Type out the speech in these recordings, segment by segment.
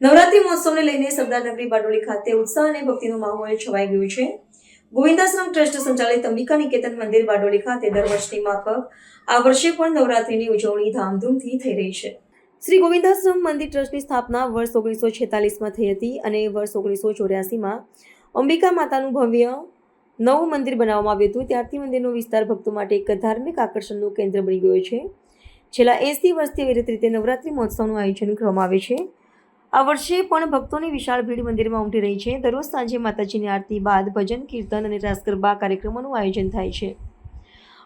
નવરાત્રી મહોત્સવને લઈને સરદારનગરી બારડોલી ખાતે ઉત્સાહ અને ભક્તિનો માહોલ છવાઈ ગયો છે. ગોવિંદાશ્રમ ટ્રસ્ટ સંચાલિત અંબિકા નિકેતન મંદિર બારડોલી ખાતે દર વર્ષની માફક આ વર્ષે પણ નવરાત્રીની ઉજવણી ધામધૂમથી થઈ રહી છે. શ્રી ગોવિંદાશ્રમ મંદિર ટ્રસ્ટની સ્થાપના વર્ષ 1946માં થઈ હતી અને વર્ષ 1984માં અંબિકા માતાનું ભવ્ય નવું મંદિર બનાવવામાં આવ્યું હતું. ત્યારથી મંદિરનો વિસ્તાર ભક્તો માટે એક ધાર્મિક આકર્ષણનું કેન્દ્ર બની ગયો છે. છેલ્લા 80 વર્ષથી અવિરત રીતે નવરાત્રી મહોત્સવનું આયોજન કરવામાં આવે છે. આ વર્ષે પણ ભક્તોની વિશાળ ભીડ મંદિરમાં ઉમટી રહી છે. દરરોજ સાંજે માતાજીની આરતી બાદ ભજન કીર્તન અને રાસ ગરબા કાર્યક્રમોનું આયોજન થાય છે.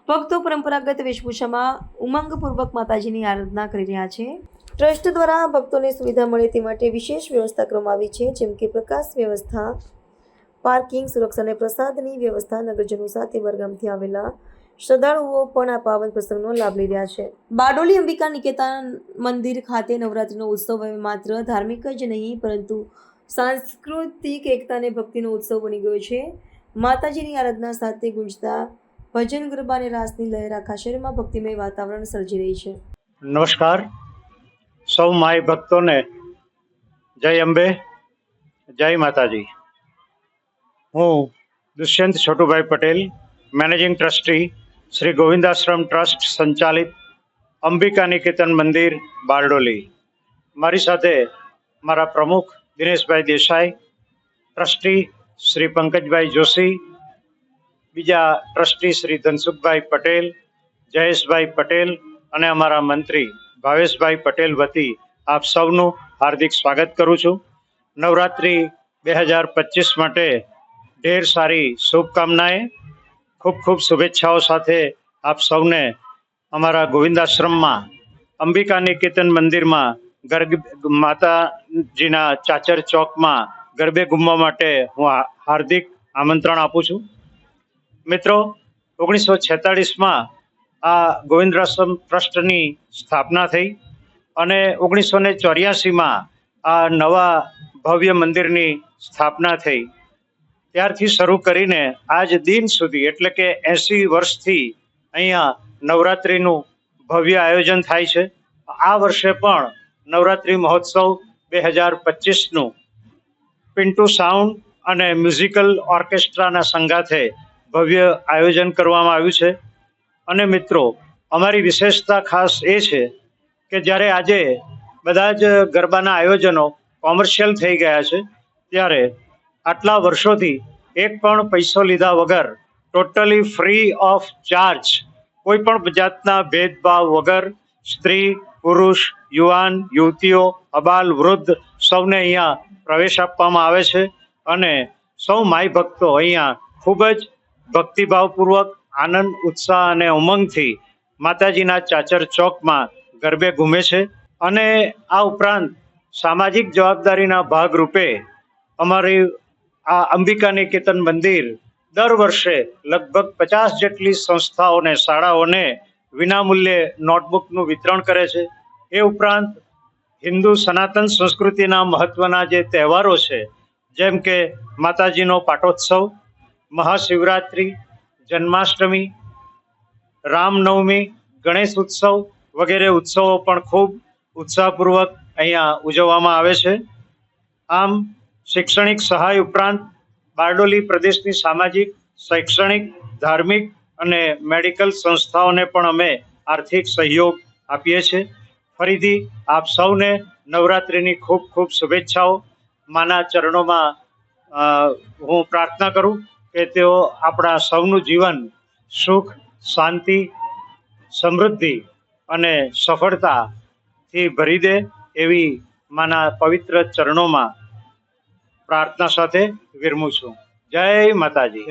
ભક્તો પરંપરાગત વેશભૂષામાં ઉમંગપૂર્વક માતાજીની આરાધના કરી રહ્યા છે. ટ્રસ્ટ દ્વારા ભક્તોને સુવિધા મળે તે માટે વિશેષ વ્યવસ્થા કરવામાં આવી છે, જેમ કે પ્રકાશ વ્યવસ્થા, પાર્કિંગ, સુરક્ષા અને પ્રસાદની વ્યવસ્થા. નગરજનો સાથે બહારગામથી આવેલા શ્રદ્ધાળુઓ પણ આ પાવન પ્રસંગનો લાભ લઈ રહ્યા છે. બારડોલી અંબિકા નિકેતન મંદિર ખાતે નવરાત્રીનો ઉત્સવ હવે માત્ર ધાર્મિક જ નહીં પરંતુ સાંસ્કૃતિક એકતા અને ભક્તિનો ઉત્સવ બની ગયો છે. માતાજીની આરાધના સાથે ગુંજતા ભજન ગરબા અને રાસની લહેર આખા શહેરમાં ભક્તિમય વાતાવરણ સર્જી રહી છે. નમસ્કાર સૌ માય ભક્તોને જય અંબે, જય માતાજી. હું Dushyant Chhotubhai Patel, managing trustee Shri Govindashram trust સંચાલિત અંબિકા નિકેતન મંદિર બારડોલી. મારી સાથે મારા પ્રમુખ દિનેશભાઈ દેસાઈ, ટ્રસ્ટી શ્રી પંકજભાઈ જોશી, બીજા ટ્રસ્ટી શ્રી ધનસુખભાઈ પટેલ, જયેશભાઈ પટેલ અને અમારા મંત્રી ભાવેશભાઈ પટેલ વતી આપ સૌનું હાર્દિક સ્વાગત કરું છું. નવરાત્રિ 2025 માટે ઢેર સારી શુભકામનાએ, ખૂબ ખૂબ શુભેચ્છાઓ સાથે આપ સૌને અમારા ગોવિંદાશ્રમમાં અંબિકા નિકેતન મંદિરમાં માતાજીના ચાચર ચોકમાં ગરબે ઘૂમવા માટે હું હાર્દિક આમંત્રણ આપું છું. મિત્રો, 1946માં આ ગોવિંદાશ્રમ ટ્રસ્ટની સ્થાપના થઈ અને 1984માં આ નવા ભવ્ય મંદિરની સ્થાપના થઈ. ત્યારથી શરૂ કરીને આજ દિન સુધી એટલે કે 80 વર્ષથી અહીંયા નવરાત્રિનું ભવ્ય આયોજન થાય છે. આ વર્ષે પણ નવરાત્રિ મહોત્સવ 2025નું પિન્ટુ સાઉન્ડ અને મ્યુઝિકલ ઓર્કેસ્ટ્રાના સંગાથે ભવ્ય આયોજન કરવામાં આવ્યું છે. અને મિત્રો, અમારી વિશેષતા ખાસ એ છે કે જ્યારે આજે બધા જ ગરબાના આયોજનો કોમર્શિયલ થઈ ગયા છે, ત્યારે આટલા વર્ષોથી એક પણ પૈસો લીધા વગર ટોટલી ફ્રી ઓફ ચાર્જ, કોઈ પણ જાતના ભેદભાવ વગર સ્ત્રી, પુરુષ, યુવાન, યુવતીઓ, અબાલ, વૃદ્ધ સૌને અહીંયા પ્રવેશ આપવામાં આવે છે. અને સૌ માય ભક્તો અહીંયા ખૂબ જ ભક્તિભાવપૂર્વક, આનંદ, ઉત્સાહ અને ઉમંગથી માતાજીના ચાચર ચોકમાં ગરબે ઘૂમે છે. અને આ ઉપરાંત સામાજિક જવાબદારીના ભાગરૂપે અમારી આ અંબિકા નિકેતન મંદિર દર વર્ષે લગભગ 50 જેટલી સંસ્થાઓને, શાળાઓને વિનામૂલ્યે નોટબુકનું વિતરણ કરે છે. એ ઉપરાંત હિન્દુ સનાતન સંસ્કૃતિના મહત્વના જે તહેવારો છે, જેમ કે માતાજીનો પાટોત્સવ, મહાશિવરાત્રિ, જન્માષ્ટમી, રામનવમી, ગણેશ ઉત્સવ વગેરે ઉત્સવો પણ ખૂબ ઉત્સાહપૂર્વક અહીંયા ઉજવવામાં આવે છે. આમ શૈક્ષણિક સહાય ઉપરાંત બારડોલી પ્રદેશની સામાજિક, શૈક્ષણિક, ધાર્મિક અને મેડિકલ સંસ્થાઓને પણ અમે આર્થિક સહયોગ આપીએ છીએ. ફરીથી આપ સૌને નવરાત્રિની ખૂબ ખૂબ શુભેચ્છાઓ. માના ચરણોમાં હું પ્રાર્થના કરું કે તેઓ આપણા સૌનું જીવન સુખ, શાંતિ, સમૃદ્ધિ અને સફળતાથી ભરી દે, એવી માના પવિત્ર ચરણોમાં પ્રાર્થના સાથે વિરમું છું. જય માતાજી.